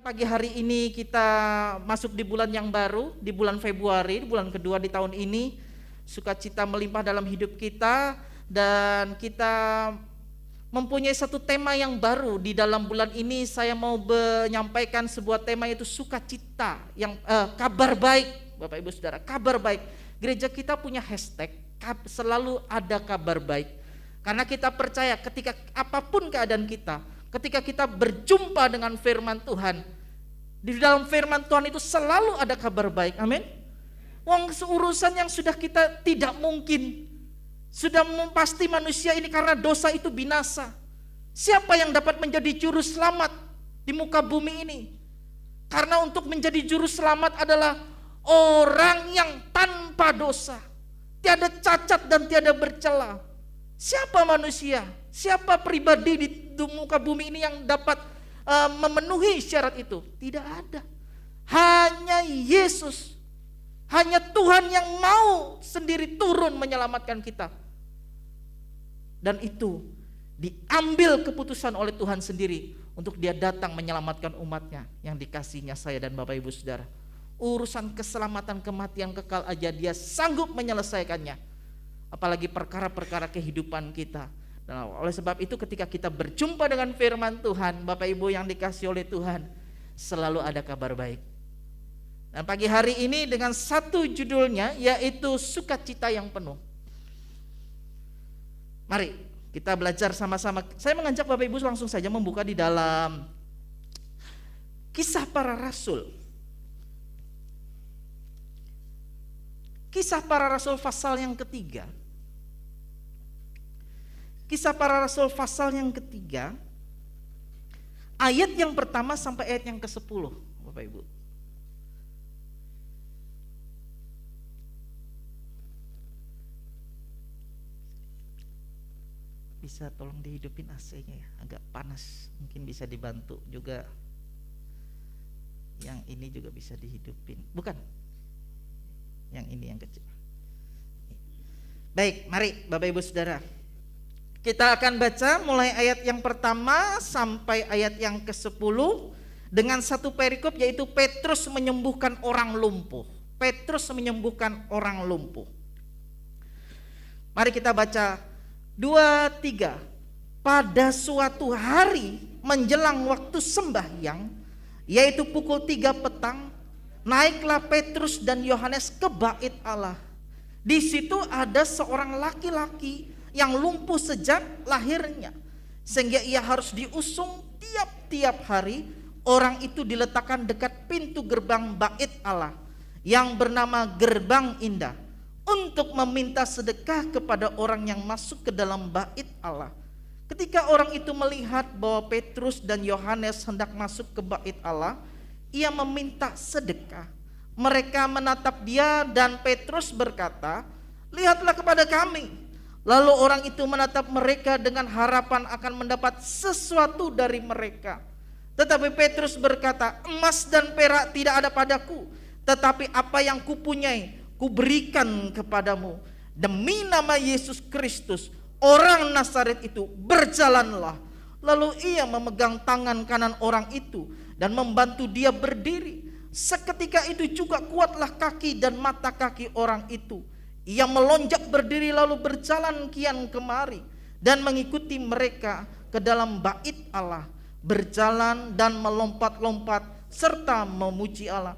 Pagi hari ini kita masuk di bulan yang baru, di bulan Februari, di bulan kedua di tahun ini. Sukacita melimpah dalam hidup kita dan kita mempunyai satu tema yang baru di dalam bulan ini. Saya mau menyampaikan sebuah tema, yaitu sukacita, yang kabar baik. Bapak Ibu Saudara, kabar baik. Gereja kita punya hashtag selalu ada kabar baik. Karena kita percaya ketika apapun keadaan kita, ketika kita berjumpa dengan firman Tuhan, di dalam firman Tuhan itu selalu ada kabar baik. Amin. Wong urusan yang sudah kita tidak mungkin, sudah pasti manusia ini karena dosa itu binasa. Siapa yang dapat menjadi juru selamat di muka bumi ini? Karena untuk menjadi juru selamat adalah orang yang tanpa dosa, tiada cacat dan tiada bercela. Siapa manusia? Siapa pribadi di muka bumi ini yang dapat memenuhi syarat itu? Tidak ada. Hanya Yesus, hanya Tuhan yang mau sendiri turun menyelamatkan kita. Dan itu diambil keputusan oleh Tuhan sendiri untuk Dia datang menyelamatkan umatnya yang dikasihinya, saya dan Bapak Ibu Saudara. Urusan keselamatan kematian kekal aja Dia sanggup menyelesaikannya, apalagi perkara-perkara kehidupan kita. Nah, oleh sebab itu ketika kita berjumpa dengan firman Tuhan, Bapak Ibu yang dikasihi oleh Tuhan, selalu ada kabar baik. Dan pagi hari ini dengan satu judulnya, yaitu sukacita yang penuh. Mari kita belajar sama-sama. Saya mengajak Bapak Ibu langsung saja membuka di dalam Kisah Para Rasul. Kisah Para Rasul pasal yang ketiga. Kisah Para Rasul pasal yang ketiga, ayat yang pertama sampai ayat yang ke-10, Bapak Ibu. Bisa tolong dihidupin AC-nya ya, agak panas, mungkin bisa dibantu juga. Yang ini juga bisa dihidupin, bukan? Yang ini yang kecil. Baik, mari Bapak Ibu Saudara, kita akan baca mulai ayat yang pertama sampai ayat yang ke-10 dengan satu perikop, yaitu Petrus menyembuhkan orang lumpuh. Petrus menyembuhkan orang lumpuh. Mari kita baca 2-3. Pada suatu hari menjelang waktu sembahyang, yaitu pukul 3 petang, naiklah Petrus dan Yohanes ke bait Allah. Di situ ada seorang laki-laki yang lumpuh sejak lahirnya, sehingga ia harus diusung tiap-tiap hari. Orang itu diletakkan dekat pintu gerbang bait Allah yang bernama Gerbang Indah, untuk meminta sedekah kepada orang yang masuk ke dalam bait Allah. Ketika orang itu melihat bahwa Petrus dan Yohanes hendak masuk ke bait Allah, ia meminta sedekah. Mereka menatap dia dan Petrus berkata, "Lihatlah kepada kami." Lalu orang itu menatap mereka dengan harapan akan mendapat sesuatu dari mereka. Tetapi Petrus berkata, "Emas dan perak tidak ada padaku, tetapi apa yang kupunyai kuberikan kepadamu. Demi nama Yesus Kristus, orang Nazaret itu, berjalanlah." Lalu ia memegang tangan kanan orang itu dan membantu dia berdiri. Seketika itu juga kuatlah kaki dan mata kaki orang itu. Ia melonjak berdiri lalu berjalan kian kemari dan mengikuti mereka ke dalam bait Allah, berjalan dan melompat-lompat serta memuji Allah.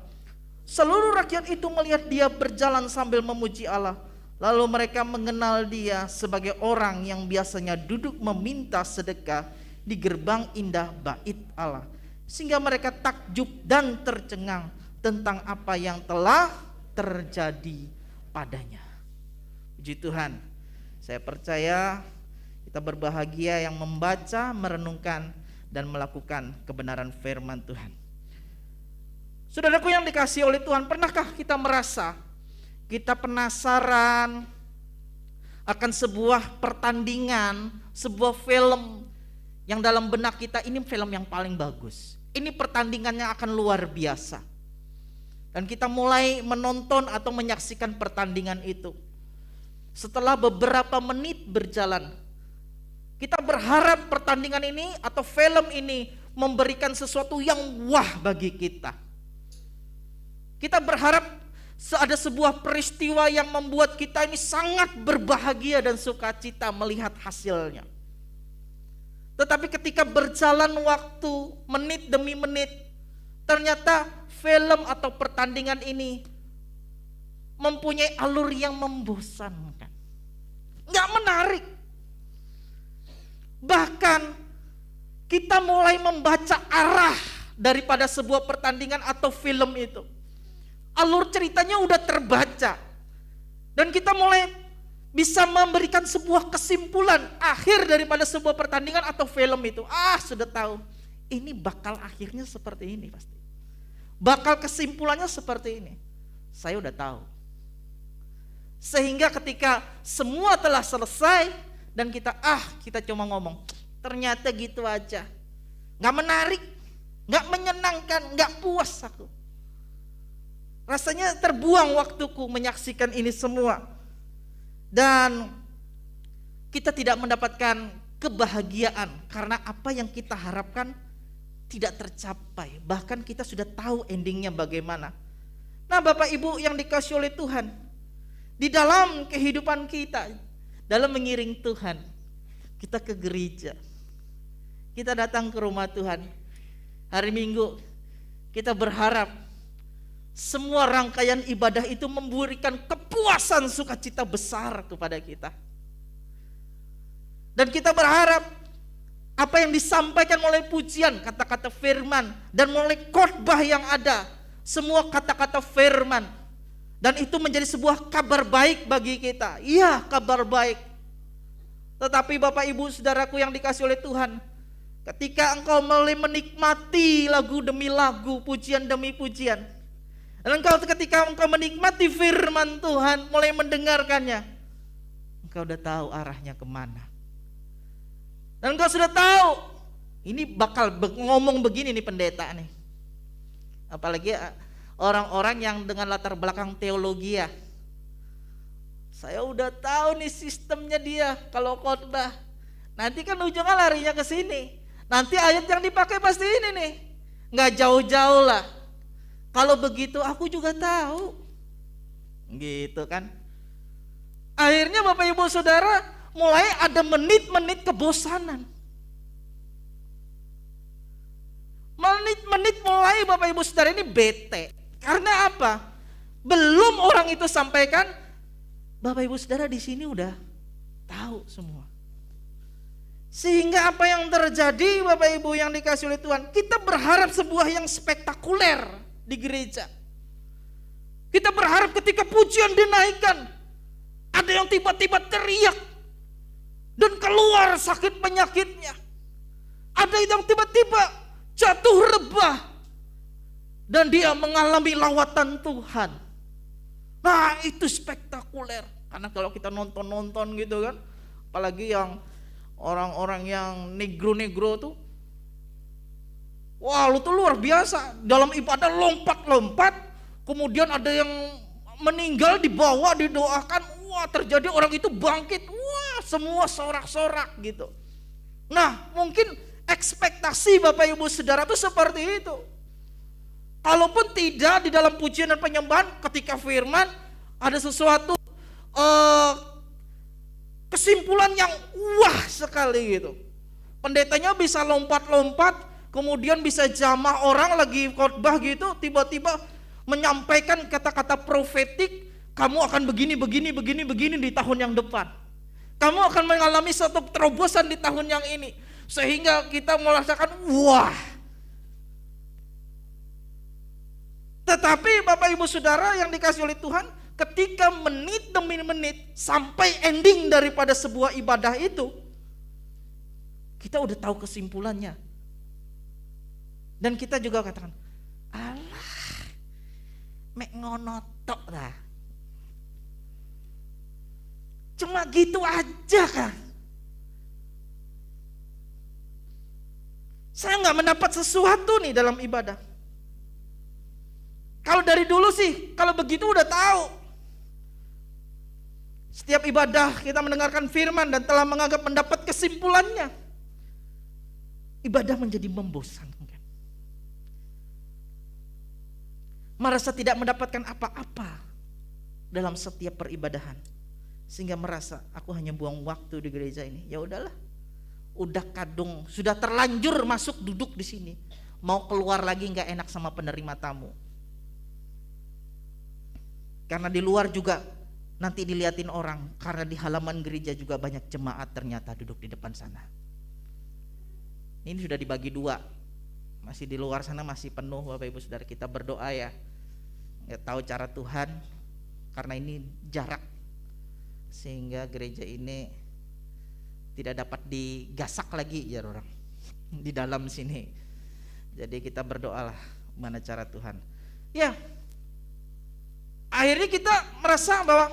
Seluruh rakyat itu melihat dia berjalan sambil memuji Allah. Lalu mereka mengenal dia sebagai orang yang biasanya duduk meminta sedekah di gerbang indah bait Allah, sehingga mereka takjub dan tercengang tentang apa yang telah terjadi padanya. Puji Tuhan. Saya percaya kita berbahagia yang membaca, merenungkan, dan melakukan kebenaran firman Tuhan. Saudaraku yang dikasihi oleh Tuhan, pernahkah kita merasa kita penasaran akan sebuah pertandingan, sebuah film yang dalam benak kita ini film yang paling bagus, ini pertandingannya akan luar biasa, dan kita mulai menonton atau menyaksikan pertandingan itu. Setelah beberapa menit berjalan, kita berharap pertandingan ini atau film ini memberikan sesuatu yang wah bagi kita. Kita berharap ada sebuah peristiwa yang membuat kita ini sangat berbahagia dan sukacita melihat hasilnya. Tetapi ketika berjalan waktu, menit demi menit, ternyata film atau pertandingan ini mempunyai alur yang membosankan, nggak menarik. Bahkan kita mulai membaca arah daripada sebuah pertandingan atau film itu. Alur ceritanya udah terbaca. Dan kita mulai bisa memberikan sebuah kesimpulan akhir daripada sebuah pertandingan atau film itu. Sudah tahu. Ini bakal akhirnya seperti ini pasti. Bakal kesimpulannya seperti ini. Saya udah tahu. Sehingga ketika semua telah selesai dan kita cuma ngomong, ternyata gitu aja. Gak menarik, gak menyenangkan, gak puas aku. Rasanya terbuang waktuku menyaksikan ini semua. Dan kita tidak mendapatkan kebahagiaan karena apa yang kita harapkan tidak tercapai. Bahkan kita sudah tahu endingnya bagaimana. Nah, Bapak Ibu yang dikasihi oleh Tuhan, di dalam kehidupan kita, dalam mengiring Tuhan, kita ke gereja, kita datang ke rumah Tuhan. Hari Minggu kita berharap semua rangkaian ibadah itu memberikan kepuasan sukacita besar kepada kita. Dan kita berharap apa yang disampaikan oleh pujian, kata-kata firman, dan oleh khotbah yang ada, semua kata-kata firman, dan itu menjadi sebuah kabar baik bagi kita. Iya, kabar baik. Tetapi Bapak Ibu Saudaraku yang dikasihi oleh Tuhan, ketika engkau mulai menikmati lagu demi lagu, pujian demi pujian, dan ketika engkau menikmati firman Tuhan, mulai mendengarkannya, engkau udah tahu arahnya kemana. Dan engkau sudah tahu, ini bakal ngomong begini nih pendeta nih. Apalagi orang-orang yang dengan latar belakang teologi ya. Saya udah tahu nih sistemnya dia kalau khotbah. Nanti kan ujungnya larinya ke sini. Nanti ayat yang dipakai pasti ini nih. Nggak jauh-jauh lah. Kalau begitu aku juga tahu. Gitu kan. Akhirnya Bapak Ibu Saudara mulai ada menit-menit kebosanan. Menit-menit mulai Bapak Ibu Saudara ini bete. Karena apa? Belum orang itu sampaikan, Bapak Ibu Saudara di sini udah tahu semua. Sehingga apa yang terjadi Bapak Ibu yang dikasihi oleh Tuhan, kita berharap sebuah yang spektakuler di gereja. Kita berharap ketika pujian dinaikkan, ada yang tiba-tiba teriak dan keluar sakit penyakitnya. Ada yang tiba-tiba jatuh rebah dan dia mengalami lawatan Tuhan. Nah, itu spektakuler. Karena kalau kita nonton-nonton gitu kan, apalagi yang orang-orang yang negro-negro tuh, wah, lu tuh luar biasa. Dalam ibadah lompat-lompat, kemudian ada yang meninggal dibawa, didoakan, wah terjadi orang itu bangkit, wah semua sorak-sorak gitu. Nah, mungkin ekspektasi Bapak Ibu Saudara itu seperti itu. Kalaupun tidak di dalam pujian dan penyembahan, ketika firman ada sesuatu kesimpulan yang wah sekali gitu. Pendetanya bisa lompat-lompat, kemudian bisa jamah orang lagi khotbah gitu, tiba-tiba menyampaikan kata-kata profetik, kamu akan begini di tahun yang depan. Kamu akan mengalami suatu terobosan di tahun yang ini. Sehingga kita merasakan wah. Tetapi Bapak Ibu Saudara yang dikasihi oleh Tuhan, ketika menit demi menit sampai ending daripada sebuah ibadah itu, kita udah tahu kesimpulannya. Dan kita juga katakan, alah, mek ngono tok lah. Cuma gitu aja kan. Saya nggak mendapat sesuatu nih dalam ibadah. Kalau dari dulu sih, kalau begitu udah tahu. Setiap ibadah kita mendengarkan firman dan telah menganggap mendapat kesimpulannya. ibadah menjadi membosankan. Merasa tidak mendapatkan apa-apa dalam setiap peribadahan, sehingga merasa aku hanya buang waktu di gereja ini. Ya udahlah, udah kadung, sudah terlanjur masuk duduk di sini, mau keluar lagi nggak enak sama penerima tamu. Karena di luar juga nanti diliatin orang, karena di halaman gereja juga banyak jemaat ternyata duduk di depan sana. Ini sudah dibagi dua, masih di luar sana masih penuh. Bapak Ibu Saudara, kita berdoa ya, nggak tahu cara Tuhan, karena ini jarak sehingga gereja ini tidak dapat digasak lagi ya orang di dalam sini. Jadi kita berdoalah mana cara Tuhan. Ya, akhirnya kita merasa bahwa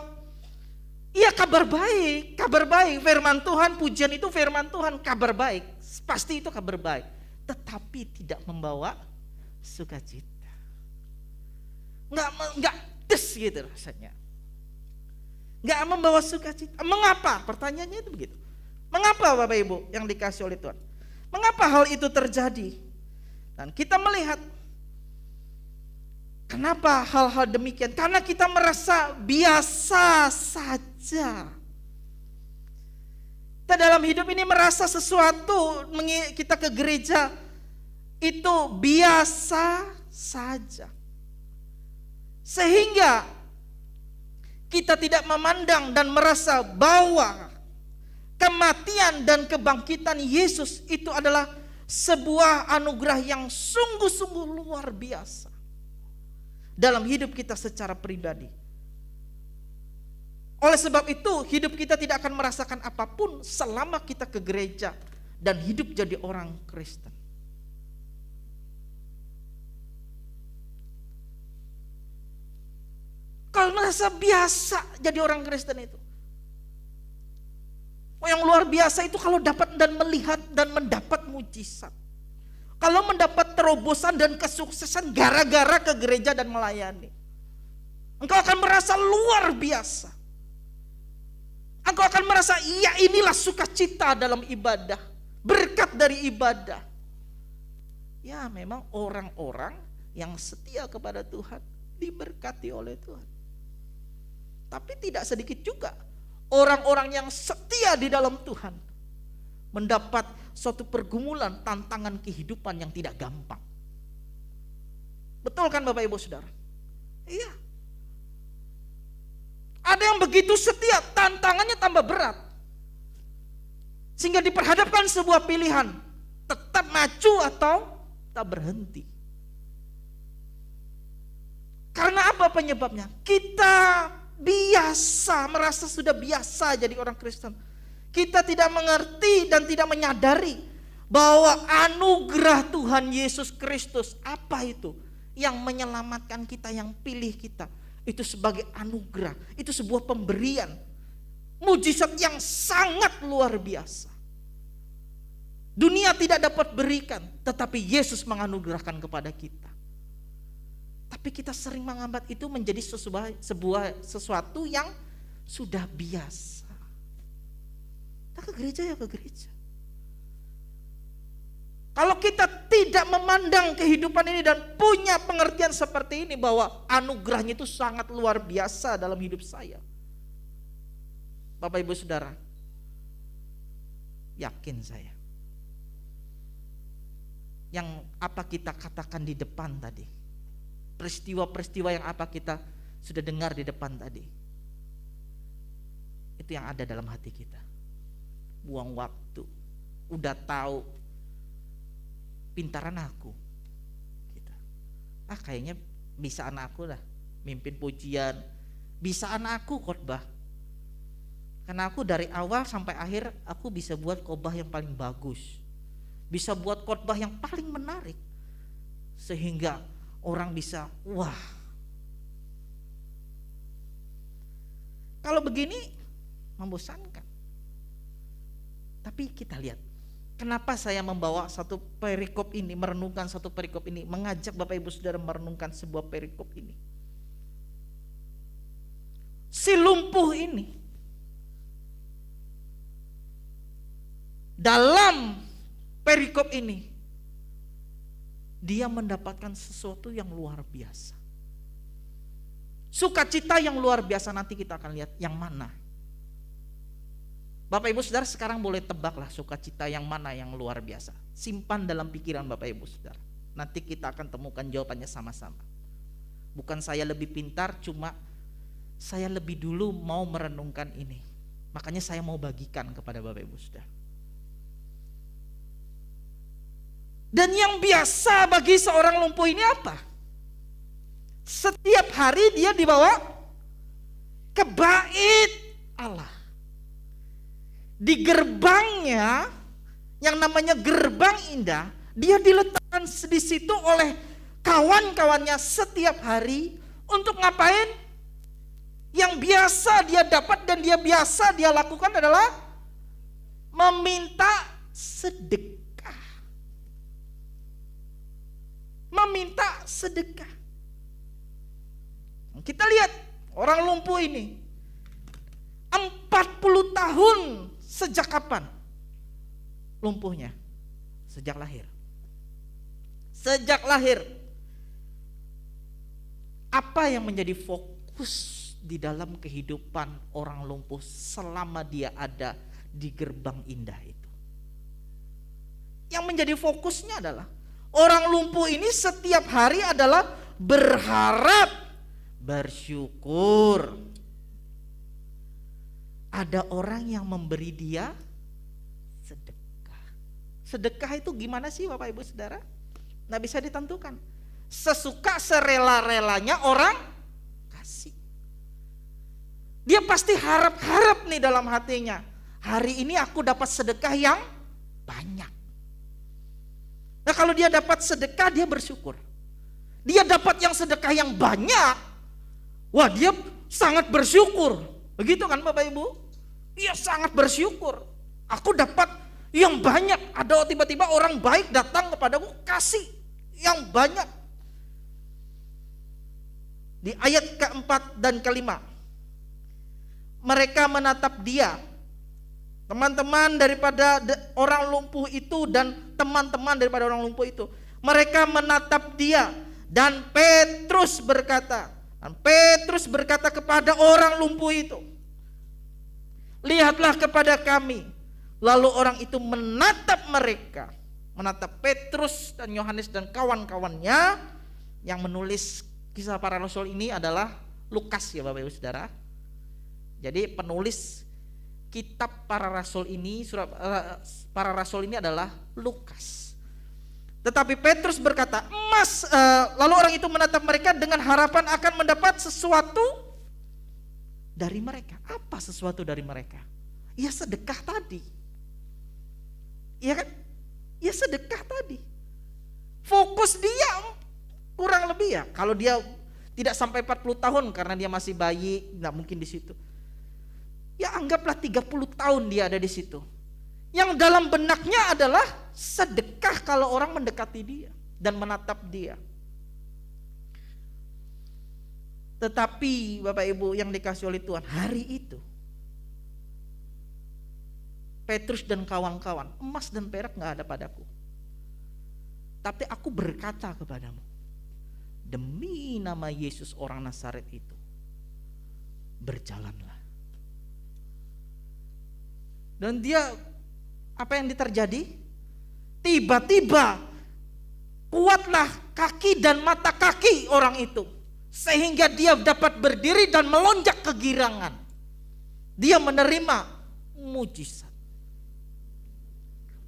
iya, kabar baik, firman Tuhan, pujian itu firman Tuhan, kabar baik, pasti itu kabar baik, tetapi tidak membawa sukacita. Enggak des gitu rasanya. Enggak membawa sukacita. Mengapa? Pertanyaannya itu begitu. Mengapa Bapak Ibu yang dikasih oleh Tuhan? Mengapa hal itu terjadi? Dan kita melihat kenapa hal-hal demikian? Karena kita merasa biasa saja. Kita dalam hidup ini merasa sesuatu, kita ke gereja itu biasa saja. Sehingga kita tidak memandang dan merasa bahwa kematian dan kebangkitan Yesus itu adalah sebuah anugerah yang sungguh-sungguh luar biasa dalam hidup kita secara pribadi. Oleh sebab itu hidup kita tidak akan merasakan apapun selama kita ke gereja dan hidup jadi orang Kristen. Kalau merasa biasa jadi orang Kristen itu, yang luar biasa itu kalau dapat dan melihat dan mendapat mujizat. Kalau mendapat terobosan dan kesuksesan gara-gara ke gereja dan melayani, engkau akan merasa luar biasa. Engkau akan merasa iya, inilah sukacita dalam ibadah, berkat dari ibadah. Ya, memang orang-orang yang setia kepada Tuhan diberkati oleh Tuhan. Tapi tidak sedikit juga orang-orang yang setia di dalam Tuhan mendapat suatu pergumulan, tantangan kehidupan yang tidak gampang. Betul kan Bapak Ibu Saudara? Iya. Ada yang begitu setia, tantangannya tambah berat. Sehingga diperhadapkan sebuah pilihan, tetap maju atau tak berhenti. Karena apa penyebabnya? Kita biasa, merasa sudah biasa jadi orang Kristen. Kita tidak mengerti dan tidak menyadari bahwa anugerah Tuhan Yesus Kristus, apa itu? Yang menyelamatkan kita, yang pilih kita, itu sebagai anugerah, itu sebuah pemberian, mujizat yang sangat luar biasa. Dunia tidak dapat berikan, tetapi Yesus menganugerahkan kepada kita. Tapi kita sering menganggap itu menjadi sesuatu yang sudah biasa. Kita ke gereja ya ke gereja. Kalau kita tidak memandang kehidupan ini dan punya pengertian seperti ini bahwa anugerahnya itu sangat luar biasa dalam hidup saya, Bapak Ibu Saudara, yakin saya, yang apa kita katakan di depan tadi, peristiwa-peristiwa yang apa kita sudah dengar di depan tadi, itu yang ada dalam hati kita. Buang waktu, udah tahu, pintaran aku gitu. Kayaknya bisa anakku lah mimpin pujian, bisa anakku khotbah, karena aku dari awal sampai akhir aku bisa buat khotbah yang paling bagus, bisa buat khotbah yang paling menarik, sehingga orang bisa wah. Kalau begini membosankan. Tapi kita lihat, kenapa saya membawa satu perikop ini, merenungkan satu perikop ini, mengajak Bapak Ibu Saudara merenungkan sebuah perikop ini. Si lumpuh ini dalam perikop ini, dia mendapatkan sesuatu yang luar biasa. Sukacita yang luar biasa, nanti kita akan lihat yang mana. Bapak Ibu Saudara sekarang boleh tebaklah sukacita yang mana yang luar biasa. Simpan dalam pikiran Bapak Ibu Saudara. Nanti kita akan temukan jawabannya sama-sama. Bukan saya lebih pintar, cuma saya lebih dulu mau merenungkan ini. Makanya saya mau bagikan kepada Bapak Ibu Saudara. Dan yang biasa bagi seorang lumpuh ini apa? Setiap hari dia dibawa ke bait Allah. Di gerbangnya yang namanya gerbang indah, dia diletakkan di situ oleh kawan-kawannya setiap hari untuk ngapain? Yang biasa dia dapat dan dia biasa dia lakukan adalah meminta sedekah. Meminta sedekah. Kita lihat orang lumpuh ini 40 tahun sejak kapan lumpuhnya? Sejak lahir. Sejak lahir. Apa yang menjadi fokus di dalam kehidupan orang lumpuh selama dia ada di gerbang indah itu? Yang menjadi fokusnya adalah orang lumpuh ini setiap hari adalah berharap, bersyukur. Ada orang yang memberi dia sedekah. Sedekah itu gimana sih Bapak Ibu Saudara? Nggak bisa ditentukan. Sesuka serela-relanya orang kasih. Dia pasti harap-harap nih dalam hatinya. Hari ini aku dapat sedekah yang banyak. Nah kalau dia dapat sedekah dia bersyukur. Dia dapat yang sedekah yang banyak. Wah dia sangat bersyukur. Begitu kan Bapak Ibu? Dia sangat bersyukur. Aku dapat yang banyak. Ada tiba-tiba orang baik datang kepadaku kasih yang banyak. Di ayat keempat dan kelima, mereka menatap dia. Teman-teman daripada orang lumpuh itu dan teman-teman daripada orang lumpuh itu, mereka menatap dia. Dan Petrus berkata kepada orang lumpuh itu, lihatlah kepada kami. Lalu orang itu menatap mereka, menatap Petrus dan Yohanes dan kawan-kawannya. Yang menulis kisah para rasul ini adalah Lukas ya Bapak Ibu Saudara. Jadi penulis kitab para rasul ini, surat para rasul ini adalah Lukas. Tetapi Petrus berkata, lalu orang itu menatap mereka dengan harapan akan mendapat sesuatu dari mereka. Apa sesuatu dari mereka? Ya sedekah tadi. Iya kan? Ya sedekah tadi. Fokus dia kurang lebih ya. Kalau dia tidak sampai 40 tahun karena dia masih bayi, nggak mungkin di situ. Ya anggaplah 30 tahun dia ada di situ. Yang dalam benaknya adalah sedekah kalau orang mendekati dia dan menatap dia. Tetapi Bapak Ibu yang dikasih oleh Tuhan, hari itu Petrus dan kawan-kawan, emas dan perak gak ada padaku, tapi aku berkata kepadamu, demi nama Yesus orang Nazaret itu, berjalanlah. Dan dia, apa yang terjadi? Tiba-tiba kuatlah kaki dan mata kaki orang itu, sehingga dia dapat berdiri dan melonjak kegirangan. Dia menerima mujizat.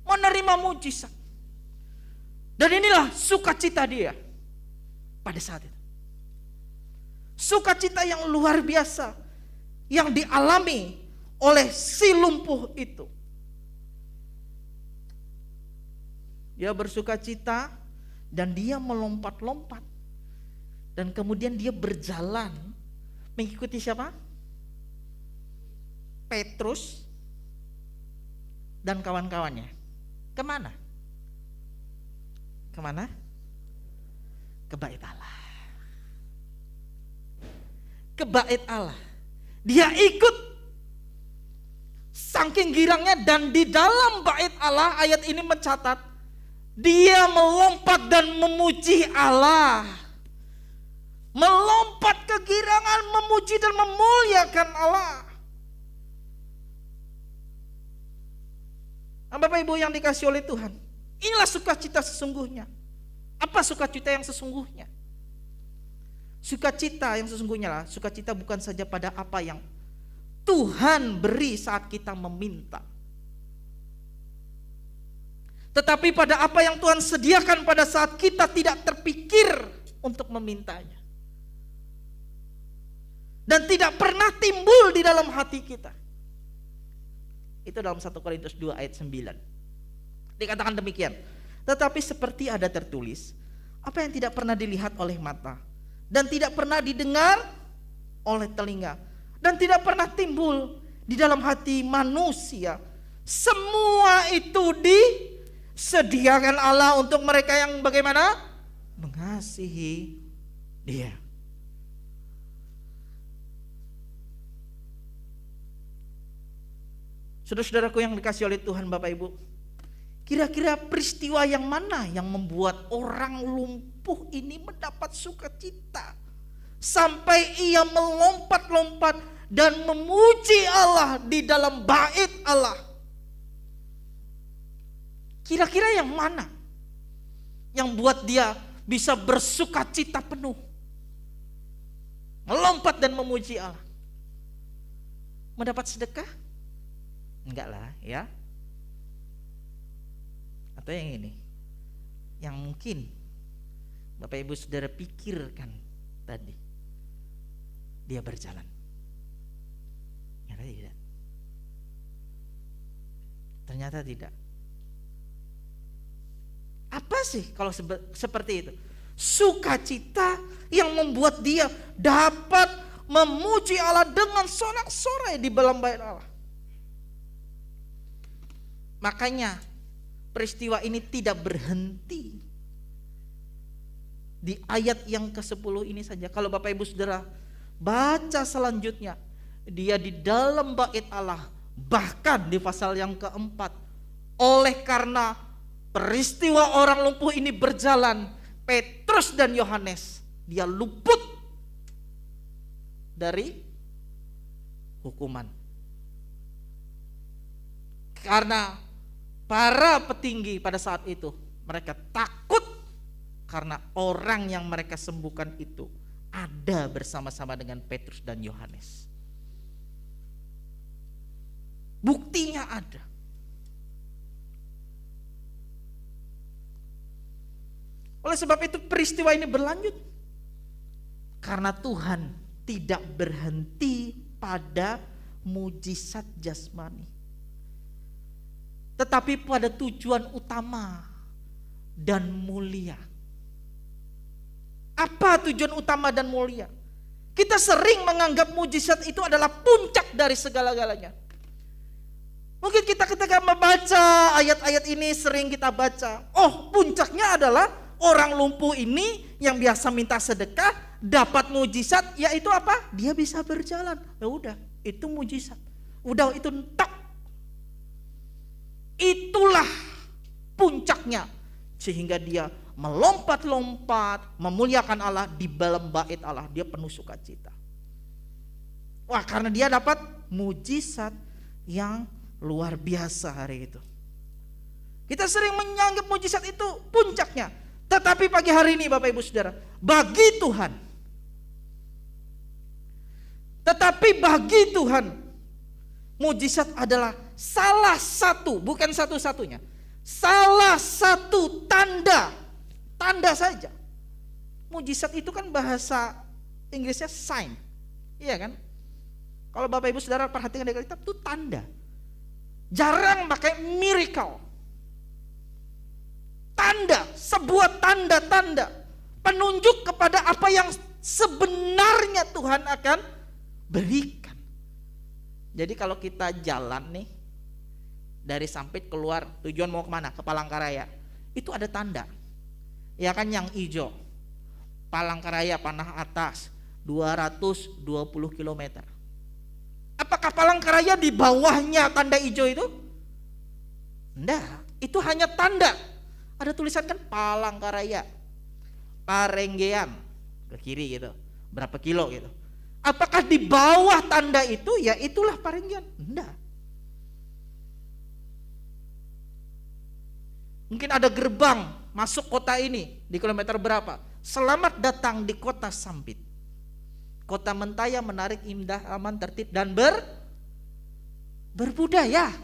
Menerima mujizat. Dan inilah sukacita dia pada saat itu. Sukacita yang luar biasa yang dialami oleh si lumpuh itu. Dia bersukacita dan dia melompat-lompat. Dan kemudian dia berjalan mengikuti siapa? Petrus dan kawan-kawannya. Kemana? Kemana? Ke bait Allah. Ke bait Allah. Dia ikut saking girangnya, dan di dalam bait Allah ayat ini mencatat Dia melompat dan memuji Allah. Melompat kegirangan, memuji dan memuliakan Allah. Bapak Ibu yang dikasihi oleh Tuhan, inilah sukacita sesungguhnya. Apa sukacita yang sesungguhnya? Sukacita yang sesungguhnya lah, sukacita bukan saja pada apa yang Tuhan beri saat kita meminta, tetapi pada apa yang Tuhan sediakan pada saat kita tidak terpikir untuk memintanya, dan tidak pernah timbul di dalam hati kita. Itu dalam 1 Korintus 2 ayat 9. Dikatakan demikian. Tetapi seperti ada tertulis, apa yang tidak pernah dilihat oleh mata, dan tidak pernah didengar oleh telinga, dan tidak pernah timbul di dalam hati manusia, semua itu disediakan Allah untuk mereka yang bagaimana? Mengasihi Dia. Saudara-saudaraku yang dikasihi oleh Tuhan, Bapak Ibu, kira-kira peristiwa yang mana yang membuat orang lumpuh ini mendapat sukacita sampai ia melompat-lompat dan memuji Allah di dalam bait Allah? Kira-kira yang mana yang buat dia bisa bersukacita penuh, melompat dan memuji Allah? Mendapat sedekah? Enggak lah ya. Atau yang ini, yang mungkin Bapak Ibu Saudara pikirkan tadi, dia berjalan. Ternyata tidak. Apa sih kalau seperti itu? Sukacita yang membuat dia dapat memuji Allah dengan sorak-sorai di dalam bait Allah. Makanya peristiwa ini tidak berhenti di ayat yang ke-10 ini saja. Kalau Bapak Ibu Saudara baca selanjutnya, dia di dalam bait Allah, bahkan di pasal yang keempat, oleh karena peristiwa orang lumpuh ini berjalan, Petrus dan Yohanes, dia luput dari hukuman. Karena para petinggi pada saat itu, mereka takut karena orang yang mereka sembuhkan itu ada bersama-sama dengan Petrus dan Yohanes. Buktinya ada. Oleh sebab itu peristiwa ini berlanjut karena Tuhan tidak berhenti pada mujizat jasmani, tetapi pada tujuan utama dan mulia. Apa tujuan utama dan mulia? Kita sering menganggap mujizat itu adalah puncak dari segala-galanya. Mungkin kita ketika membaca ayat-ayat ini sering kita baca, oh puncaknya adalah orang lumpuh ini yang biasa minta sedekah dapat mujizat, yaitu apa? Dia bisa berjalan. Ya udah, itu mujizat. Udah itu entak. Itulah puncaknya, sehingga dia melompat-lompat memuliakan Allah di dalam bait Allah. Dia penuh sukacita. Wah, karena dia dapat mujizat yang luar biasa hari itu. Kita sering menganggap mujizat itu puncaknya, tetapi pagi hari ini Bapak Ibu Saudara, bagi Tuhan mujizat adalah salah satu, bukan satu-satunya, salah satu tanda saja. Mujizat itu kan bahasa Inggrisnya sign, iya kan? Kalau Bapak Ibu Saudara perhatikan dari kitab itu tanda, jarang pakai miracle. Tanda, sebuah tanda-tanda penunjuk kepada apa yang sebenarnya Tuhan akan berikan. Jadi kalau kita jalan nih dari Sampit keluar tujuan mau kemana? Ke Palangkaraya, itu ada tanda, ya kan, yang hijau. Palangkaraya Panah Atas 220 km. Apakah Palangkaraya di bawahnya tanda hijau itu? Enggak, itu hanya tanda. Ada tulisan kan Palangkaraya, Parenggean ke kiri gitu, berapa kilo gitu. Apakah di bawah tanda itu ya itulah Parenggean? Enggak. Mungkin ada gerbang masuk kota ini di kilometer berapa. Selamat datang di kota Sampit. Kota Mentaya menarik, indah, aman, tertib dan berbudaya.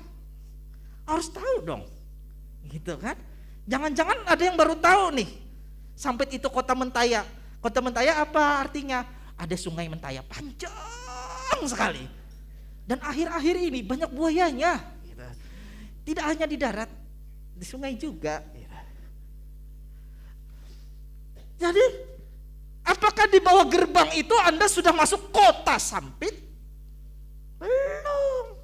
Harus tahu dong. Gitu kan? Jangan-jangan ada yang baru tahu nih. Sampit itu kota Mentaya. Kota Mentaya apa artinya? Ada sungai Mentaya panjang sekali. Dan akhir-akhir ini banyak buayanya. Gitu. Tidak hanya di darat, di sungai juga. Jadi apakah di bawah gerbang itu Anda sudah masuk kota Sampit? Belum.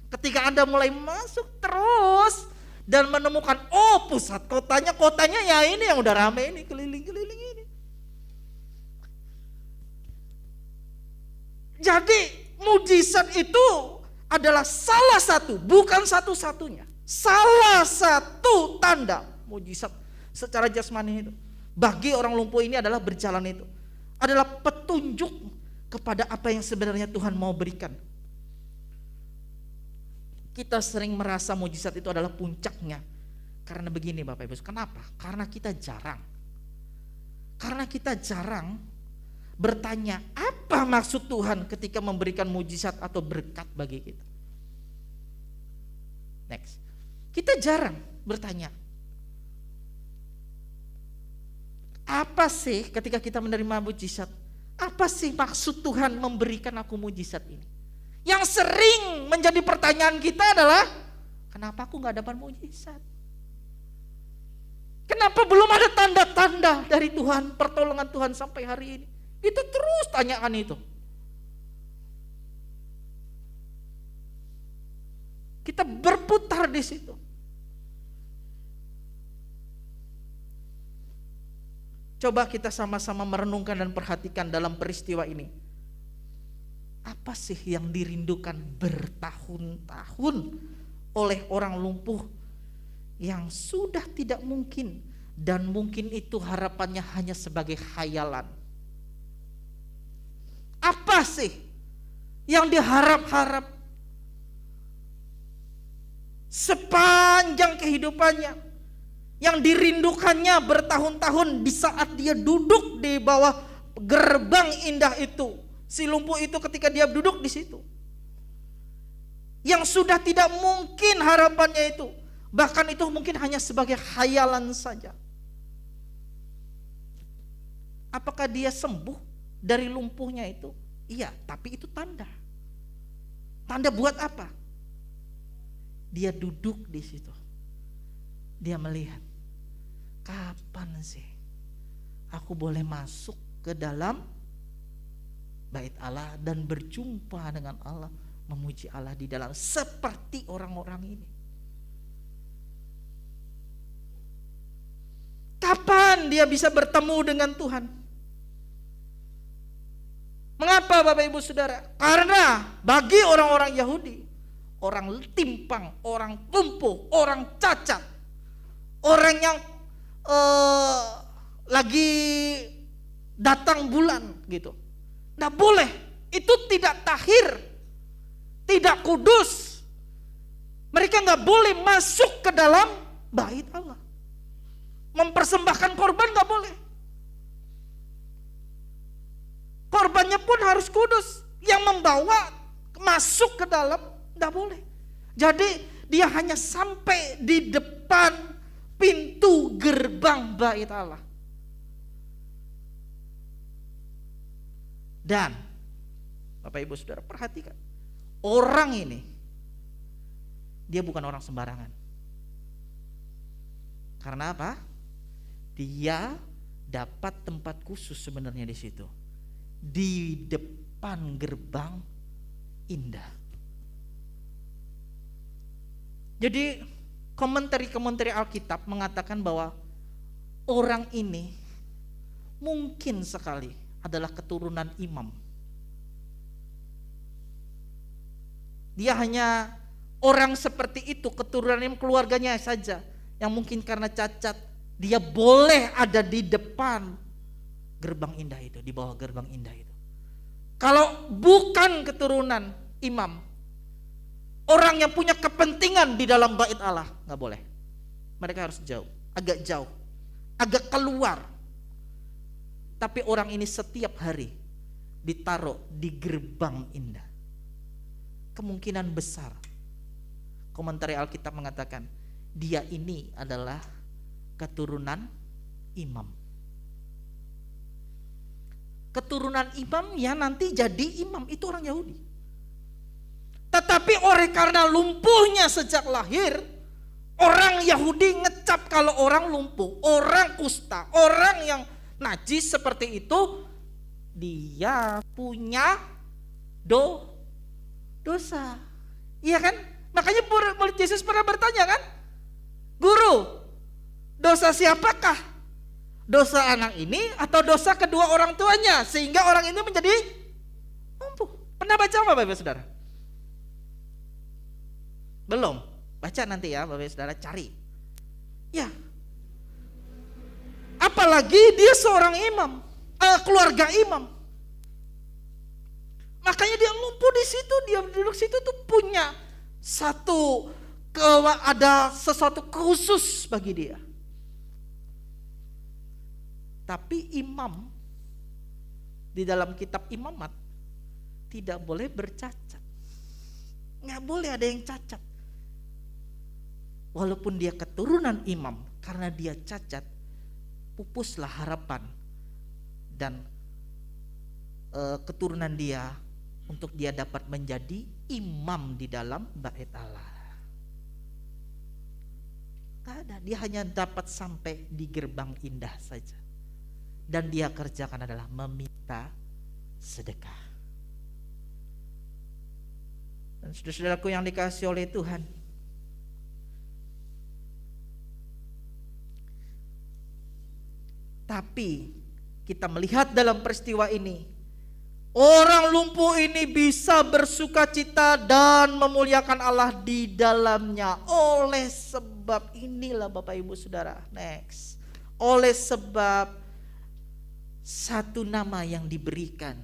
Ketika Anda mulai masuk terus dan menemukan pusat kotanya ya ini yang udah rame ini, keliling-keliling ini. Jadi mujizat itu adalah salah satu, bukan satu-satunya. Salah satu tanda mujizat secara jasmani itu. Bagi orang lumpuh ini adalah berjalan itu. Adalah petunjuk kepada apa yang sebenarnya Tuhan mau berikan. Kita sering merasa mujizat itu adalah puncaknya. Karena begini Bapak Ibu, kenapa? Karena kita jarang bertanya apa maksud Tuhan ketika memberikan mujizat atau berkat bagi kita. Next. Kita jarang bertanya. Apa sih ketika kita menerima mujizat? Apa sih maksud Tuhan memberikan aku mujizat ini? Yang sering menjadi pertanyaan kita adalah, kenapa aku gak dapat mujizat? Kenapa belum ada tanda-tanda dari Tuhan, pertolongan Tuhan sampai hari ini? Itu terus tanyakan itu. Kita berputar di situ. Coba kita sama-sama merenungkan dan perhatikan dalam peristiwa ini. Apa sih yang dirindukan bertahun-tahun oleh orang lumpuh yang sudah tidak mungkin, dan mungkin itu harapannya hanya sebagai khayalan? Apa sih yang diharap-harap sepanjang kehidupannya, yang dirindukannya bertahun-tahun di saat dia duduk di bawah gerbang indah itu? Si lumpuh itu ketika dia duduk di situ, yang sudah tidak mungkin harapannya itu, bahkan itu mungkin hanya sebagai khayalan saja. Apakah dia sembuh dari lumpuhnya itu? Iya, tapi itu tanda. Tanda buat apa? Dia duduk di situ. Dia melihat, kapan sih aku boleh masuk ke dalam bait Allah dan berjumpa dengan Allah, memuji Allah di dalam seperti orang-orang ini? Kapan dia bisa bertemu dengan Tuhan? Mengapa Bapak Ibu Saudara? Karena bagi orang-orang Yahudi, orang timpang, orang lumpuh, orang cacat, orang yang lagi datang bulan gitu, nggak boleh, itu tidak tahir, tidak kudus. Mereka nggak boleh masuk ke dalam bait Allah. Mempersembahkan korban nggak boleh. Korbannya pun harus kudus. Yang membawa masuk ke dalam nggak boleh. Jadi dia hanya sampai di depan pintu gerbang bait Allah. Dan Bapak Ibu Saudara perhatikan, orang ini dia bukan orang sembarangan. Karena apa? Dia dapat tempat khusus sebenarnya di situ, di depan gerbang indah. Jadi komentari Alkitab mengatakan bahwa orang ini mungkin sekali adalah keturunan imam. Dia hanya orang seperti itu, keturunan keluarganya saja yang mungkin karena cacat dia boleh ada di depan gerbang indah itu, di bawah gerbang indah itu. Kalau bukan keturunan imam, orang yang punya kepentingan di dalam bait Allah, nggak boleh. Mereka harus jauh, agak keluar. Tapi orang ini setiap hari ditaruh di gerbang indah. Kemungkinan besar, komentari Alkitab mengatakan, dia ini adalah keturunan imam. Keturunan imam ya nanti jadi imam, itu orang Yahudi. Tetapi oleh karena lumpuhnya sejak lahir, orang Yahudi ngecap kalau orang lumpuh, orang kusta, orang yang najis seperti itu, dia punya dosa. Iya kan? Makanya murid Yesus pernah bertanya kan, Guru, dosa siapakah? Dosa anak ini atau dosa kedua orang tuanya sehingga orang ini menjadi lumpuh? Pernah baca apa Bapak Saudara? Belum? Baca nanti ya Bapak Saudara, cari. Ya. Apalagi dia seorang imam, keluarga imam. Makanya dia lumpuh di situ, dia duduk situ tuh punya ada sesuatu khusus bagi dia. Tapi imam di dalam kitab imamat tidak boleh bercacat. Nggak boleh ada yang cacat. Walaupun dia keturunan imam, karena dia cacat, pupuslah harapan dan keturunan dia untuk dia dapat menjadi imam di dalam bait Allah. Gak ada, dia hanya dapat sampai di gerbang indah saja. Dan dia kerjakan adalah meminta sedekah. Dan saudara-saudaraku yang dikasihi oleh Tuhan, tapi kita melihat dalam peristiwa ini, orang lumpuh ini bisa bersukacita dan memuliakan Allah di dalamnya. Oleh sebab inilah Bapak Ibu Saudara, next. Oleh sebab satu nama yang diberikan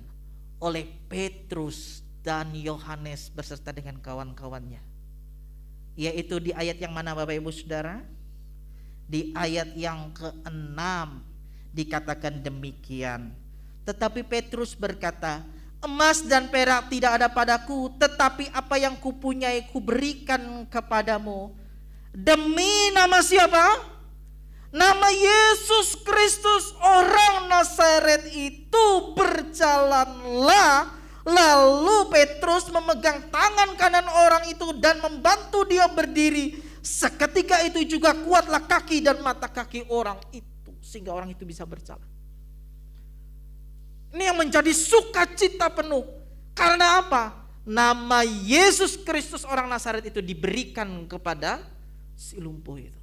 oleh Petrus dan Yohanes beserta dengan kawan-kawannya, yaitu di ayat yang mana Bapak Ibu Saudara? Di ayat yang ke-6 dikatakan demikian. Tetapi Petrus berkata, emas dan perak tidak ada padaku, tetapi apa yang kupunyai kuberikan kepadamu. Demi nama siapa? Nama Yesus Kristus orang Nazaret itu berjalanlah. Lalu Petrus memegang tangan kanan orang itu dan membantu dia berdiri. Seketika itu juga kuatlah kaki dan mata kaki orang itu, sehingga orang itu bisa berjalan. Ini yang menjadi sukacita penuh. Karena apa? Nama Yesus Kristus orang Nazaret itu diberikan kepada si lumpuh itu.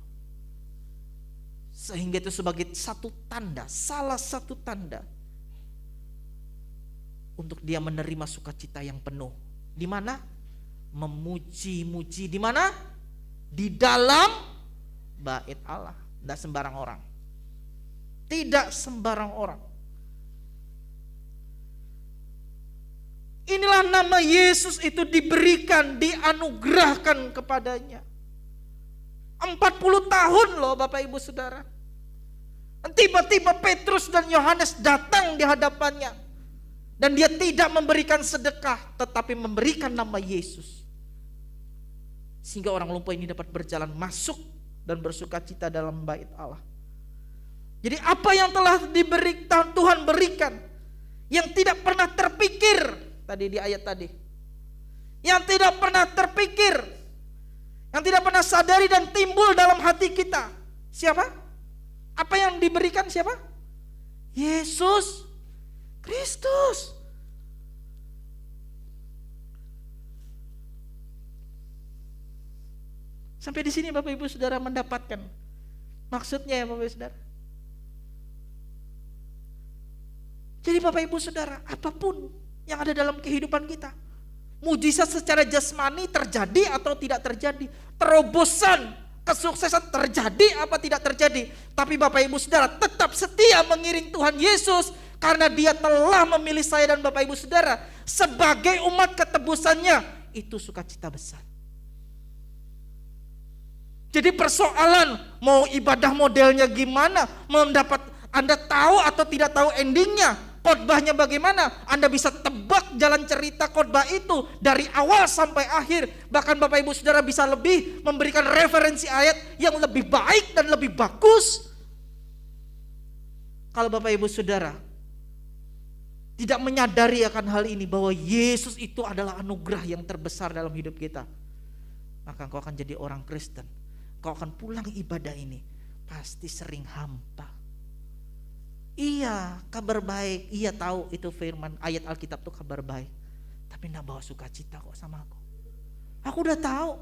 Sehingga itu sebagai satu tanda, salah satu tanda untuk dia menerima sukacita yang penuh. Di mana? Memuji-muji di mana? Di dalam bait Allah. Tidak sembarang orang. Tidak sembarang orang. Inilah nama Yesus itu diberikan, dianugerahkan kepadanya. 40 tahun loh Bapak Ibu Saudara. Tiba-tiba Petrus dan Yohanes datang di hadapannya. Dan dia tidak memberikan sedekah, tetapi memberikan nama Yesus. Sehingga orang lumpuh ini dapat berjalan masuk dan bersukacita dalam bait Allah. Jadi apa yang telah diberikan Tuhan berikan, yang tidak pernah terpikir tadi di ayat tadi, yang tidak pernah terpikir, yang tidak pernah sadari dan timbul dalam hati kita. Siapa? Apa yang diberikan siapa? Yesus Kristus. Sampai di sini Bapak Ibu Saudara mendapatkan maksudnya ya Bapak Ibu Saudara. Jadi Bapak Ibu Saudara, apapun yang ada dalam kehidupan kita, mujizat secara jasmani terjadi atau tidak terjadi, terobosan kesuksesan terjadi apa tidak terjadi, tapi Bapak Ibu Saudara tetap setia mengiring Tuhan Yesus, karena Dia telah memilih saya dan Bapak Ibu Saudara sebagai umat ketebusannya. Itu sukacita besar. Jadi persoalan mau ibadah modelnya gimana, Anda tahu atau tidak tahu endingnya, khotbahnya bagaimana, Anda bisa tebak jalan cerita khotbah itu dari awal sampai akhir. Bahkan Bapak Ibu Saudara bisa lebih memberikan referensi ayat yang lebih baik dan lebih bagus. Kalau Bapak Ibu Saudara tidak menyadari akan hal ini, bahwa Yesus itu adalah anugerah yang terbesar dalam hidup kita, maka engkau akan jadi orang Kristen. Kau akan pulang ibadah ini pasti sering hampa. Iya, kabar baik, iya tahu itu firman ayat Alkitab itu kabar baik, tapi enggak bawa sukacita kok sama aku. Aku udah tahu.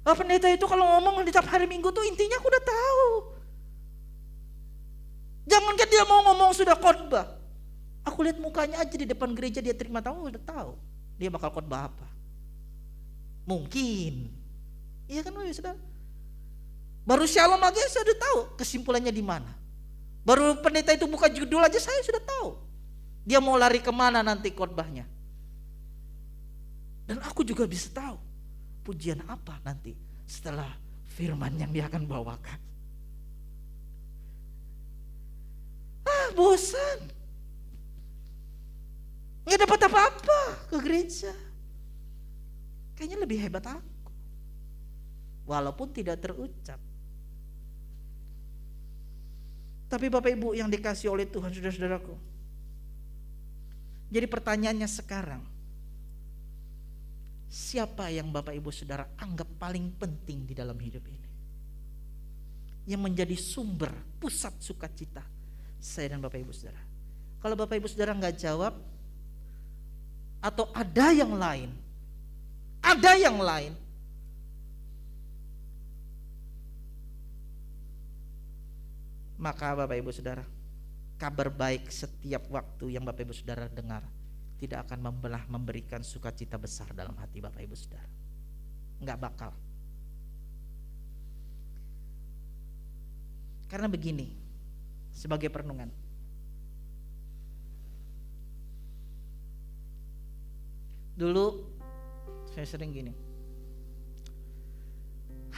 Pendeta itu kalau ngomong di tiap hari Minggu tuh intinya aku udah tahu. Jangankan dia mau ngomong sudah khotbah. Aku lihat mukanya aja di depan gereja dia terima tamu, udah tahu dia bakal khotbah apa. Mungkin. Iya kan Saudara? Baru Shalom aja saya sudah tahu kesimpulannya di mana. Baru pendeta itu buka judul aja saya sudah tahu dia mau lari kemana nanti khotbahnya. Dan aku juga bisa tahu pujian apa nanti setelah firman yang dia akan bawakan. Bosan, nggak dapat apa-apa ke gereja. Kayaknya lebih hebat aku, walaupun tidak terucap. Tapi Bapak Ibu yang dikasih oleh Tuhan, saudara-saudaraku, jadi pertanyaannya sekarang, siapa yang Bapak Ibu Saudara anggap paling penting di dalam hidup ini, yang menjadi sumber pusat sukacita saya dan Bapak Ibu Saudara? Kalau Bapak Ibu Saudara nggak jawab, atau ada yang lain, maka Bapak Ibu Saudara, kabar baik setiap waktu yang Bapak Ibu Saudara dengar tidak akan memberikan sukacita besar dalam hati Bapak Ibu Saudara. Enggak bakal. Karena begini, sebagai perenungan, dulu saya sering gini,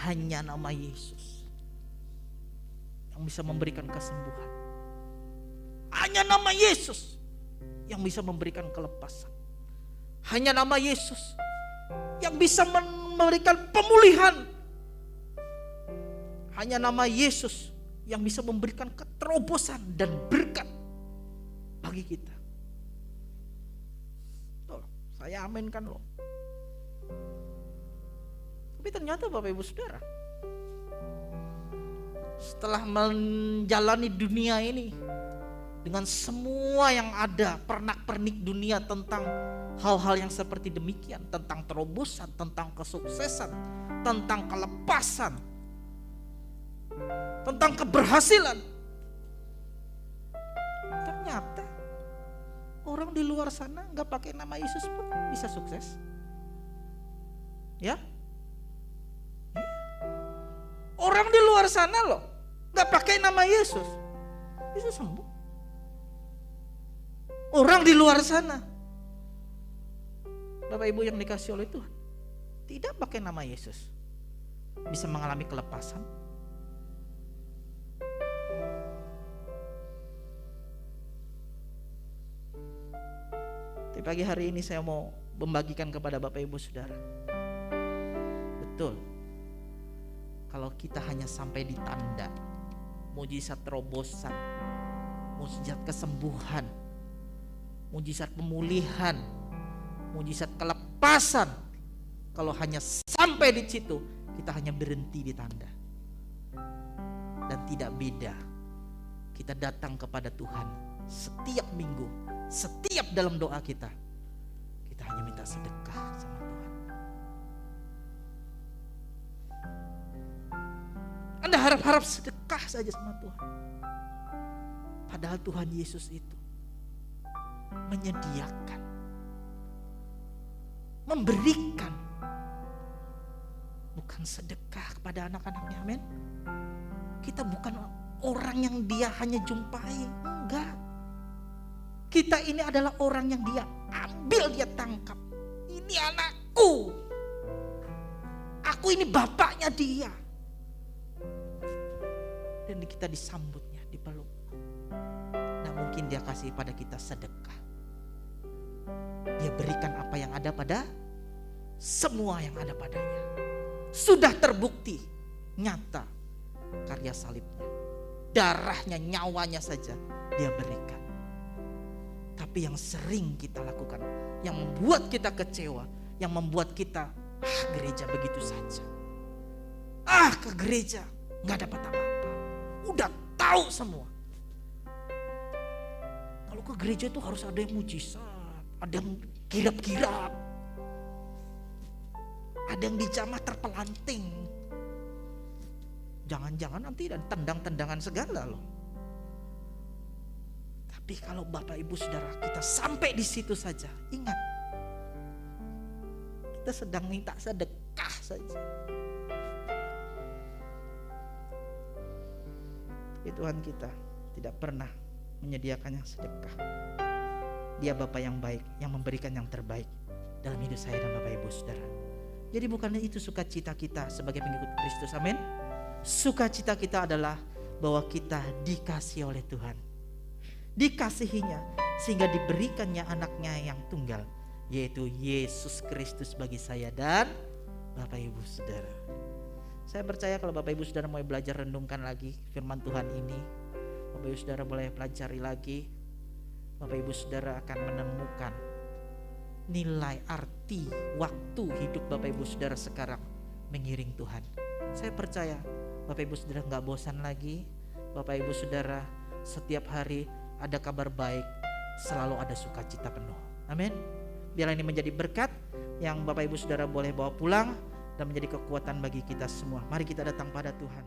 hanya nama Yesus yang bisa memberikan kesembuhan. Hanya nama Yesus yang bisa memberikan kelepasan. Hanya nama Yesus yang bisa memberikan pemulihan. Hanya nama Yesus yang bisa memberikan keterobosan dan berkat bagi kita. Tuh, saya aminkan loh. Tapi ternyata Bapak Ibu Saudara, setelah menjalani dunia ini dengan semua yang ada, pernak-pernik dunia tentang hal-hal yang seperti demikian, tentang terobosan, tentang kesuksesan, tentang kelepasan, tentang keberhasilan, ternyata orang di luar sana nggak pakai nama Yesus pun bisa sukses. Ya, orang di luar sana loh nggak pakai nama Yesus bisa sembuh. Orang di luar sana, Bapak Ibu yang dikasih oleh Tuhan, tidak pakai nama Yesus bisa mengalami kelepasan. Di pagi hari ini saya mau membagikan kepada Bapak Ibu Saudara, betul, kalau kita hanya sampai di tanda mujizat terobosan, mujizat kesembuhan, mujizat pemulihan, mujizat kelepasan, kalau hanya sampai di situ, kita hanya berhenti di tanda dan tidak beda. Kita datang kepada Tuhan setiap minggu, setiap dalam doa kita hanya minta sedekah sama Tuhan. Anda harap-harap sedekah saja sama Tuhan, padahal Tuhan Yesus itu menyediakan, bukan sedekah kepada anak-anaknya, amin. Kita bukan orang yang dia hanya jumpai, enggak. Kita ini adalah orang yang dia ambil, dia tangkap. Ini anakku, aku ini bapaknya dia. Dan kita disambutnya, dipeluk. Nah mungkin dia kasih pada kita sedekah. Dia berikan apa yang ada pada semua yang ada padanya. Sudah terbukti, nyata karya salibnya. Darahnya, nyawanya saja dia berikan. Tapi yang sering kita lakukan, yang membuat kita kecewa, yang membuat kita gereja begitu saja. Ke gereja gak dapat apa-apa. Udah tahu semua. Kalau ke gereja itu harus ada yang mujizat, ada yang kirap-kirap, ada yang dijamah terpelanting. Jangan-jangan nanti ada tendang-tendangan segala loh. Tapi kalau Bapak Ibu Saudara kita sampai di situ saja, ingat, kita sedang minta sedekah saja. Tapi Tuhan kita tidak pernah menyediakan yang sedekah. Dia Bapa yang baik, yang memberikan yang terbaik dalam hidup saya dan Bapak Ibu Saudara. Jadi bukannya itu sukacita kita sebagai pengikut Kristus, amin. Sukacita kita adalah bahwa kita dikasihi oleh Tuhan, dikasihinya sehingga diberikannya anaknya yang tunggal, yaitu Yesus Kristus bagi saya dan Bapak Ibu Saudara. Saya percaya kalau Bapak Ibu Saudara mau belajar renungkan lagi firman Tuhan ini, Bapak Ibu Saudara boleh pelajari lagi. Bapak Ibu Saudara akan menemukan nilai arti waktu hidup Bapak Ibu Saudara sekarang mengiring Tuhan. Saya percaya Bapak Ibu Saudara gak bosan lagi. Bapak Ibu Saudara setiap hari ada kabar baik, selalu ada sukacita penuh. Amin. Biarlah ini menjadi berkat yang Bapak Ibu Saudara boleh bawa pulang dan menjadi kekuatan bagi kita semua. Mari kita datang pada Tuhan.